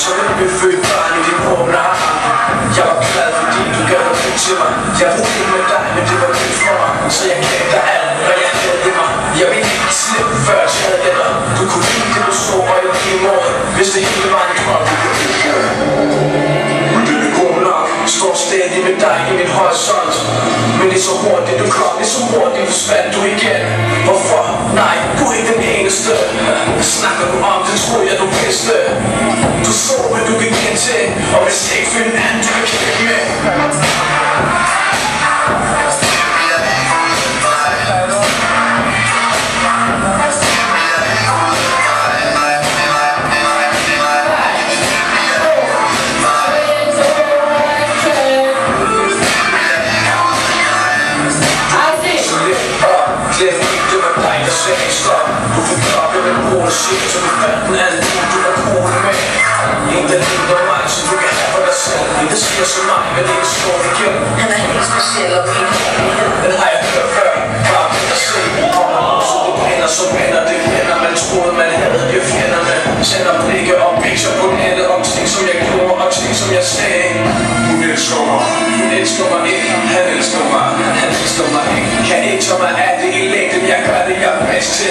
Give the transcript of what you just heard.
Så vil du blive født barn i din brune arm. Jeg var glad fordi du gav dig fint til mig. Jeg ved ikke med dig, men det var nyt for mig. Så jeg gav dig alt, hvad jeg havde i mig. Jeg ville ikke slippe før jeg havde dig. Du kunne lide det du så, og jeg lige måde. Hvis det hele var en drøm, du kunne ikke gøre. Men det er god nok. Står stadig med dig i min horisont. Men det er så hurtigt du kom, det er så hurtigt forsvandt du igen. Hvorfor? Nej, du er ikke den eneste. Hvad snakker du om? Det tror jeg du vidste. Du så hvad du gik ind til. Og hvis jeg ikke finder anden du kan kæmpe med. Det var dig, der sagde stop. Du fik klokke med bullshit, så du fandt den anden, du var cool med. En der ligner mig, som du kan have for dig selv. En der siger som mig, men ikke slår igen. Han er helt speciel og min hemmelighed. Den har jeg hørt før, bare ved at se. Så det brænder, så brænder det venner. Man troede, man havde de fjenderne. Sender blikke og picture på nettet om ting, som jeg gjorde og ting, som jeg sagde. Hun elsker mig. Hun elsker mig ikke. Han elsker mig. Han elsker mig ikke. Kan ikke tage mig af det i længden. Jeg gør det, jeg er bedst til.